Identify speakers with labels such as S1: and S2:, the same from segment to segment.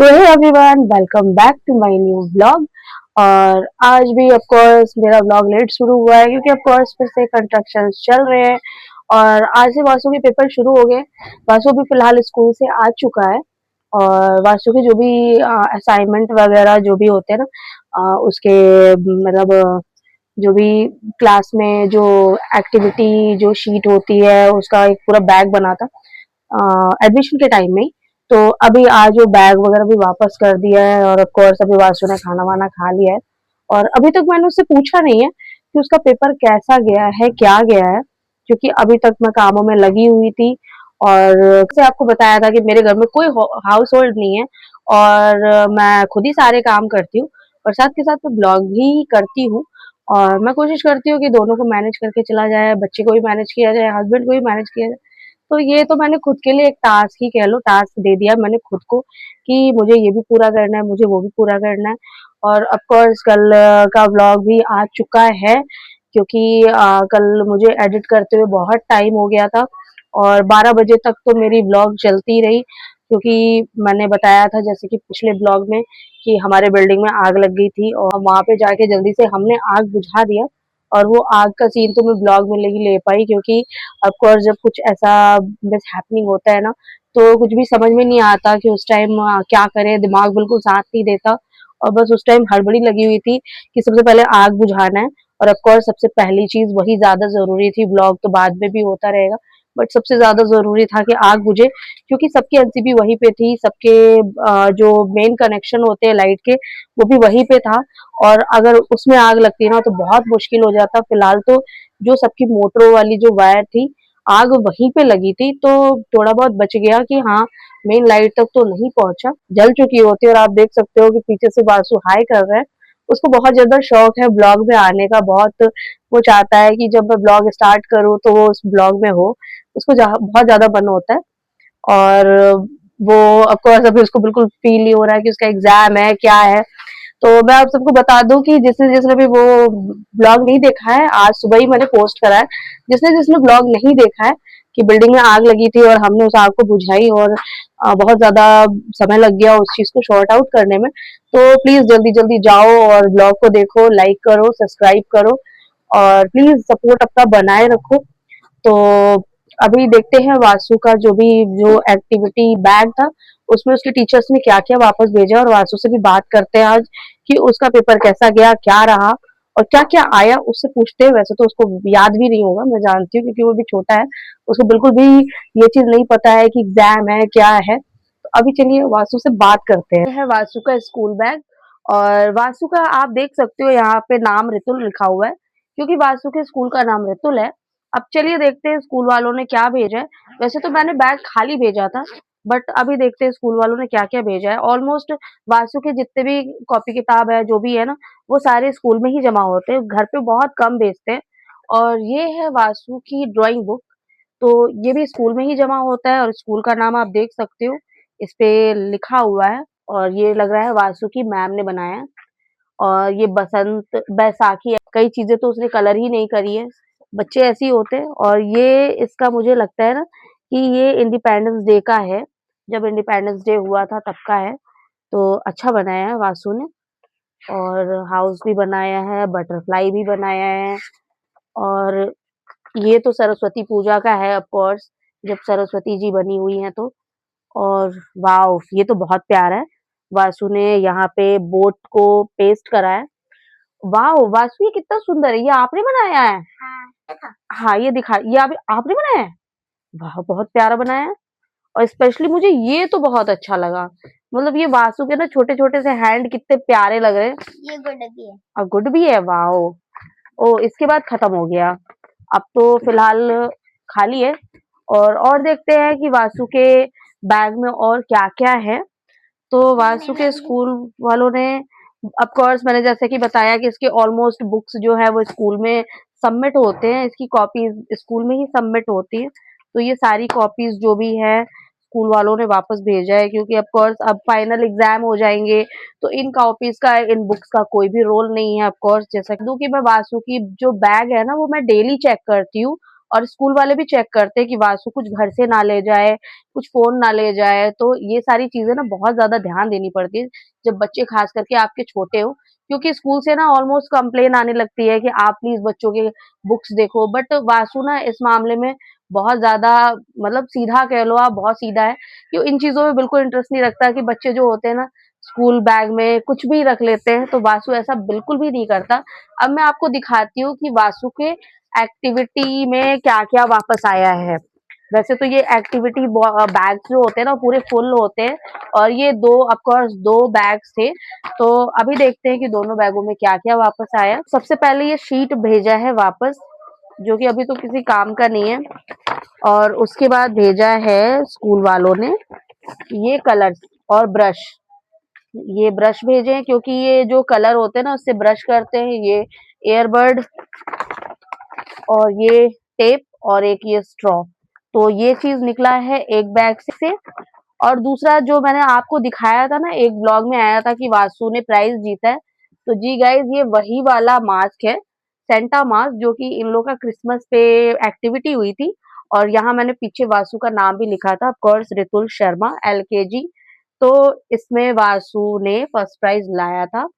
S1: तो hey everyone, welcome back to my new blog. और आज भी ऑफ कोर्स मेरा ब्लॉग लेट शुरू हुआ है क्योंकि ऑफ कोर्स फिर से कंस्ट्रक्शन चल रहे हैं। और आज से वासु के पेपर शुरू हो गए। वासु भी फिलहाल स्कूल से आ चुका है। और वासु के जो भी असाइनमेंट वगैरह जो भी होते हैं ना, उसके मतलब जो भी क्लास में जो एक्टिविटी जो शीट होती है उसका एक पूरा बैग बना था एडमिशन के टाइम में ही। तो अभी आज वो बैग वगैरह भी वापस कर दिया है और ऑफ कोर्स अभी वासु ने खाना वाना खा लिया है। और अभी तक मैंने उससे पूछा नहीं है कि उसका पेपर कैसा गया है, क्या गया है, क्योंकि अभी तक मैं कामों में लगी हुई थी। और जैसे आपको बताया था कि मेरे घर में कोई हाउस होल्ड नहीं है और मैं खुद ही सारे काम करती हूँ और साथ के साथ मैं ब्लॉग भी करती हूँ। और मैं कोशिश करती हूँ कि दोनों को मैनेज करके चला जाए, बच्चे को भी मैनेज किया जाए, हस्बैंड को भी मैनेज किया जाए। तो ये तो मैंने खुद के लिए एक टास्क ही कह लो, टास्क दे दिया मैंने खुद को कि मुझे ये भी पूरा करना है, मुझे वो भी पूरा करना है। और ऑफ कोर्स कल का व्लॉग भी आ चुका है क्योंकि कल मुझे एडिट करते हुए बहुत टाइम हो गया था और 12 बजे तक तो मेरी व्लॉग चलती रही क्योंकि मैंने बताया था जैसे कि पिछले ब्लॉग में कि हमारे बिल्डिंग में आग लग गई थी और वहां पे जाके जल्दी से हमने आग बुझा दिया। और वो आग का सीन तो मैं ब्लॉग में नहीं ले पाई क्योंकि ऑफ कोर्स जब कुछ ऐसा मिस हैपनिंग होता है ना, तो कुछ भी समझ में नहीं आता कि उस टाइम क्या करें, दिमाग बिल्कुल साथ नहीं देता। और बस उस टाइम हड़बड़ी लगी हुई थी कि सबसे पहले आग बुझाना है और ऑफ कोर्स सबसे पहली चीज वही ज्यादा जरूरी थी। ब्लॉग तो बाद में भी होता रहेगा बट सबसे ज्यादा जरूरी था कि आग बुझे क्योंकि सबकी एनसीबी वहीं पे थी, सबके जो मेन कनेक्शन होते हैं लाइट के वो भी वहीं पे था। और अगर उसमें आग लगती ना तो बहुत मुश्किल हो जाता। फिलहाल तो जो सबकी मोटरों वाली जो वायर थी, आग वहीं पे लगी थी तो थोड़ा बहुत बच गया कि हाँ, मेन लाइट तक तो नहीं पहुंचा, जल चुकी होती। और आप देख सकते हो कि पीछे से बासु हाई कर रहा है। उसको बहुत ज्यादा शौक है ब्लॉग में आने का, बहुत वो चाहता है कि जब मैं ब्लॉग स्टार्ट करूँ तो वो उस ब्लॉग में हो। उसको बहुत ज्यादा मन होता है। और वो ऑफ कोर्स अभी उसको बिल्कुल फील नहीं हो रहा है कि उसका एग्जाम है क्या है। तो मैं आप सबको बता दूं कि जिसने जिसने भी वो ब्लॉग नहीं देखा है, आज सुबह ही मैंने पोस्ट करा है। जिसने जिसने ब्लॉग नहीं देखा है कि बिल्डिंग में आग लगी थी और हमने उस आग को बुझाई और बहुत ज्यादा समय लग गया उस चीज को शॉर्ट आउट करने में, तो प्लीज जल्दी जल्दी जाओ और ब्लॉग को देखो, लाइक करो, सब्सक्राइब करो और प्लीज सपोर्ट अपना बनाए रखो। तो अभी देखते हैं वासु का जो भी जो एक्टिविटी बैग था उसमें उसके टीचर्स ने क्या क्या वापस भेजा और वासु से भी बात करते हैं आज कि उसका पेपर कैसा गया, क्या रहा और क्या क्या आया, उससे पूछते हैं। वैसे तो उसको याद भी नहीं होगा, मैं जानती हूँ क्योंकि वो भी छोटा है, उसको बिल्कुल भी ये चीज नहीं पता है कि एग्जाम है क्या है। तो अभी चलिए वासु से बात करते हैं। यह है वासु का स्कूल बैग और वासु का आप देख सकते हो यहाँ पे नाम रितुल लिखा हुआ है क्योंकि वासु के स्कूल का नाम रितुल है। अब चलिए देखते हैं स्कूल वालों ने क्या भेजा है। वैसे तो मैंने बैग खाली भेजा था बट अभी देखते हैं स्कूल वालों ने क्या क्या भेजा है। ऑलमोस्ट वासु के जितने भी कॉपी किताब है जो भी है ना, वो सारे स्कूल में ही जमा होते हैं, घर पे बहुत कम भेजते हैं। और ये है वासु की ड्राइंग बुक, तो ये भी स्कूल में ही जमा होता है और स्कूल का नाम आप देख सकते हो इस पे लिखा हुआ है। और ये लग रहा है वासु की मैम ने बनाया है। और ये बसंत बैसाखी है, कई चीजें तो उसने कलर ही नहीं करी है, बच्चे ऐसे ही होते हैं। और ये इसका मुझे लगता है ना कि ये इंडिपेंडेंस डे का है, जब इंडिपेंडेंस डे हुआ था तब का है। तो अच्छा बनाया है वासु ने। और हाउस भी बनाया है, बटरफ्लाई भी बनाया है। और ये तो सरस्वती पूजा का है ऑफ कोर्स, जब सरस्वती जी बनी हुई हैं तो। और वाओ, ये तो बहुत प्यारा है। वासु ने यहाँ पे बोट को पेस्ट करा है। वाओ वासु, ये कितना सुंदर है, ये आपने बनाया है? हाँ ये दिखा, ये आपने बनाया है? वाह बहुत प्यारा बनाया है। और स्पेशली मुझे ये तो बहुत अच्छा लगा, मतलब ये वासु के ना छोटे छोटे से हैंड कितने प्यारे लग रहे हैं। ये गुड भी है और गुड भी है। वाओ, ओ इसके बाद खत्म हो गया, अब तो फिलहाल खाली है। और देखते हैं कि वासु के बैग में और क्या क्या है। तो वासु के स्कूल वालों ने ऑफ कोर्स मैंने जैसे कि बताया कि इसके ऑलमोस्ट बुक्स जो है वो स्कूल में सबमिट होते हैं, इसकी कॉपीज स्कूल में ही सबमिट होती है। तो ये सारी कॉपीज जो भी है स्कूल वालों ने वापस भेजा है क्योंकि ऑफ कोर्स अब फाइनल एग्जाम हो जाएंगे तो इन कॉपीज का, इन बुक्स का कोई भी रोल नहीं है। ऑफ कोर्स जैसा कि मैं वासु की जो बैग है ना वो मैं डेली चेक करती हूँ और स्कूल वाले भी चेक करते हैं कि वासु कुछ घर से ना ले जाए, कुछ फ़ोन ना ले जाए, तो ये सारी चीज़ें ना बहुत ज़्यादा ध्यान देनी पड़ती है, जब बच्चे ख़ास करके आपके छोटे हो, क्योंकि स्कूल से ना ऑलमोस्ट कंप्लेन आने लगती है कि आप प्लीज़ बच्चों के बुक्स देखो, बट वासु ना इस मामले में बहुत ज़्यादा मतलब सीधा कह लो आप, बहुत सीधा है, कि इन चीज़ों में बिल्कुल इंटरेस्ट नहीं रखता कि बच्चे जो होते हैं ना, स्कूल बैग में कुछ भी रख लेते हैं, तो वासु ऐसा बिल्कुल भी नहीं करता। अब मैं आपको दिखाती हूँ कि वासु के एक्टिविटी में क्या-क्या वापस आया है। वैसे तो ये एक्टिविटी बैग्स जो होते हैं ना पूरे फुल होते हैं और ये 2 ऑफ कोर्स 2 बैग्स थे। तो अभी देखते हैं कि दोनों बैगों में क्या-क्या वापस आया। सबसे पहले ये शीट भेजा है वापस, जो कि अभी तो किसी काम का नहीं है और उसके बाद भेजा है स्कूल वालों ने ये कलर्स और ब्रश। ये ब्रश भेजे हैं क्योंकि ये जो कलर होते हैं ना उससे ब्रश करते हैं, ये ईयरबड और ये टेप और एक ये स्ट्रॉ। तो ये चीज़ निकला है एक बैग से। और दूसरा जो मैंने आपको दिखाया था ना, एक ब्लॉग में आया था कि वासु ने प्राइज़ जीता है। तो जी गाइज़ ये वही वाला मास्क है, सेंटा मास्क, जो कि इन लोगों का क्रिसमस पे एक्टिविटी हुई थी और यहाँ मैंने पीछे वासु का नाम भी लिखा था, of course Ritul Sharma LKG. तो इसमें वासु ने फर्स्ट प्राइज़ लाया था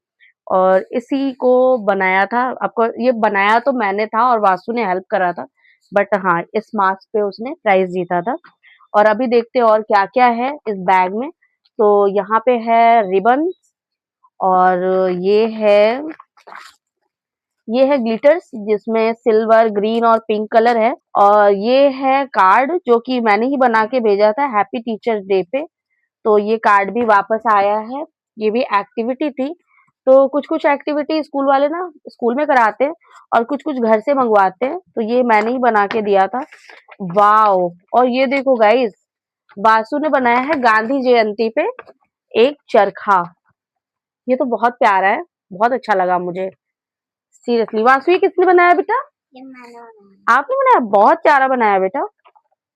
S1: और इसी को बनाया था। आपको ये बनाया तो मैंने था और वासु ने हेल्प करा था, बट हाँ, इस मार्क्स पे उसने प्राइज़ जीता था। और अभी देखते हैं और क्या-क्या है इस बैग में। तो यहाँ पे है रिबन्स और ये है ग्लिटर्स जिसमें सिल्वर, ग्रीन और पिंक कलर है और ये है कार्ड जो कि मैंने ही बना के भेजा था हैप्पी टीचर्स डे पे। तो ये कार्ड भी वापस आया है। ये भी एक्टिविटी थी। तो कुछ-कुछ एक्टिविटी स्कूल वाले ना स्कूल में कराते हैं और कुछ-कुछ घर से मंगवाते हैं। तो ये मैंने ही बना के दिया था। वॉव! और ये देखो गाइस, वासु ने बनाया है गांधी जयंती पे एक चरखा। ये तो बहुत प्यारा है, बहुत अच्छा लगा मुझे। सीरियसली वासु ये किसने बनाया बेटा?
S2: ये मैंने बनाया।
S1: आपने बनाया? बहुत प्यारा बनाया बेटा।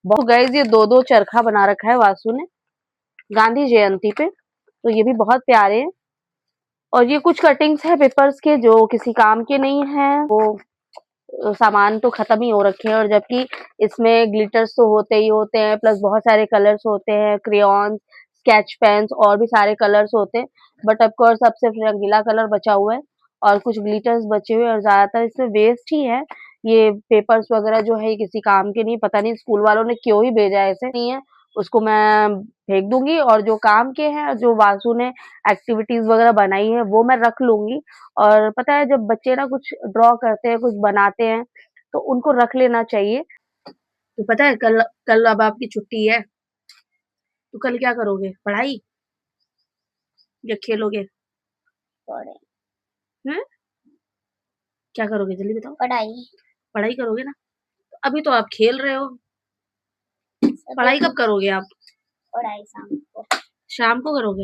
S1: बहुत गाइस ये 2-2 चरखा बना रखा है वासु ने गांधी जयंती पे। तो ये भी बहुत प्यारे हैं। और ये कुछ कटिंग्स है पेपर्स के जो किसी काम के नहीं है। वो सामान तो खत्म ही हो रखे हैं और जबकि इसमें ग्लिटर्स तो होते ही होते हैं प्लस बहुत सारे कलर्स होते हैं, क्रेयॉन्स, स्केच पेन्स और भी सारे कलर्स होते हैं। बट ऑफ कोर्स अब सिर्फ रंगीला कलर बचा हुआ है और कुछ ग्लिटर्स बचे हुए हैं और ज़्यादातर इसमें वेस्ट ही है। ये पेपर्स वगैरह जो है ये किसी काम के नहीं, पता नहीं स्कूल वालों ने क्यों ही भेजा है ऐसे। नहीं है, उसको मैं फेंक दूँगी और जो काम के हैं, जो वासु ने एक्टिविटीज़ वगैरह बनाई है वो मैं रख लूँगी। और पता है जब बच्चे ना कुछ ड्रॉ करते हैं, कुछ बनाते हैं, तो उनको रख लेना चाहिए। तो पता है कल कल अब आपकी छुट्टी है, तो कल क्या करोगे? पढ़ाई या खेलोगे?
S2: पढ़े
S1: हैं? क्या करोगे जल्दी बताओ?
S2: पढ़ाई
S1: पढ़ाई करोगे ना? तो अभी तो आप खेल रहे हो, पढ़ाई
S2: सभी
S1: कब करोगे आप?
S2: पढ़ाई शाम को।
S1: शाम को करोगे?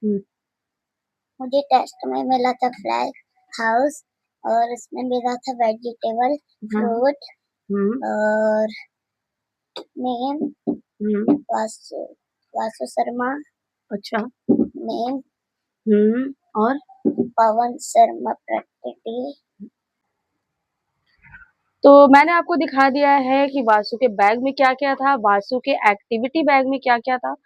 S1: हुँ,
S2: मुझे टेस्ट में मिला था फ्लैग हाउस और इसमें मिला था वेजिटेबल,
S1: हाँ,
S2: फ्रूट
S1: हुँ,
S2: और नेम
S1: हुँ,
S2: वासु वासु शर्मा,
S1: अच्छा,
S2: नेम
S1: हुँ, और?
S2: पवन शर्मा प्रकृति।
S1: तो मैंने आपको दिखा दिया है कि वासु के बैग में क्या-क्या था, वासु के एक्टिविटी बैग में क्या-क्या था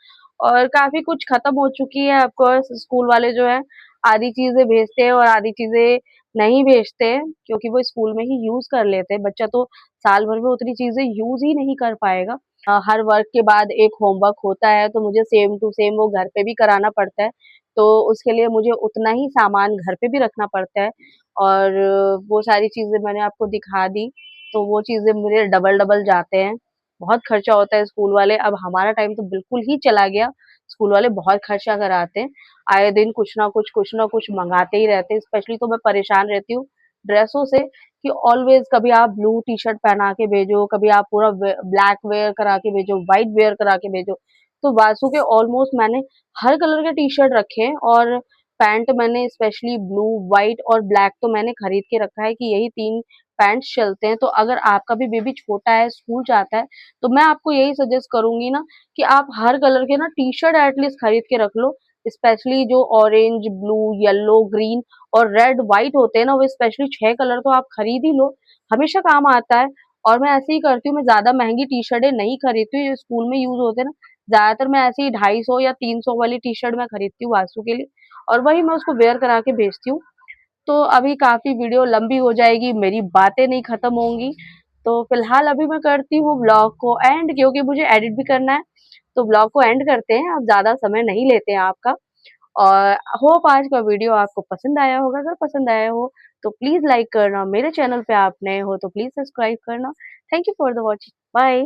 S1: और काफ़ी कुछ खत्म हो चुकी है ऑफ कोर्स स्कूल वाले जो हैं, आधी चीज़ें भेजते हैं और आधी चीज़ें नहीं भेजते हैं क्योंकि वो स्कूल में ही यूज़ कर लेते हैं। बच्चा तो साल भर में उतनी चीज़ें यूज़ ही नहीं कर पाएगा। हर वर्क के बाद एक होमवर्क होता है तो मुझे सेम टू सेम वो घर पे भी कराना पड़ता है, तो उसके लिए मुझे उतना ही सामान घर पे भी रखना पड़ता है और वो सारी चीज़ें मैंने आपको दिखा दी। तो वो चीज़ें मेरे डबल-डबल जाते हैं। बहुत खर्चा होता है स्कूल वाले अब हमारा टाइम तो बिल्कुल ही चला गया। स्कूल वाले बहुत खर्चा कराते हैं। आए दिन कुछ न कुछ मँगाते ही रहते हैं। स्पेशली तो मैं परेशान रहती हूँ ड्रेसों से कि ऑलवेज़ कभी आप ब्लू टी-शर्ट पहना के भेजो, कभी आप पूरा ब्लैक वियर करा के भेजो, व्हाइट वियर करा के भेजो। तो वासु के ऑलमोस्ट मैंने हर कलर के टी-शर्ट रखे हैं और पैंट मैंने स्पेशली ब्लू, व्हाइट और ब्लैक तो मैंने खरीद के रखा है कि यही 3 पैंट्स चलते हैं, तो अगर आपका भी बेबी छोटा है, स्कूल जाता है, तो मैं आपको यही सजेस्ट करूँगी ना कि आप हर कलर के ना टी-शर्ट एटलीस्ट खरीद के रख लो। स्पेशली जो ऑरेंज, ब्लू, येलो, ग्रीन और रेड, व्हाइट होते हैं ना, वो स्पेशली 6 कलर तो आप खरीद ही लो, हमेशा काम आता है। और मैं ऐसे ही करती हूँ, मैं ज़्यादा महँगी टी-शर्टें नहीं खरीदती हूँ, ये स्कूल में यूज़ होते हैं ना, ज़्यादातर मैं ऐसे ही 250 या 300 वाली टी-शर्ट मैं खरीदती हूँ वासु के लिए और वही मैं उसको वियर करा के भेजती हूँ। तो अभी काफ़ी वीडियो लंबी हो जाएगी, मेरी बातें नहीं खत्म होंगी, तो फिलहाल अभी मैं करती हूँ व्लॉग को एंड क्योंकि मुझे एडिट भी करना है, तो व्लॉग को एंड करते हैं, अब ज़्यादा समय नहीं लेते हैं आपका। और होप आज का वीडियो आपको पसंद आया होगा, अगर पसंद आया हो तो प्लीज़ लाइक करना, मेरे चैनल पे आप नए हो तो प्लीज़ सब्सक्राइब करना। Thank you for the watching, bye.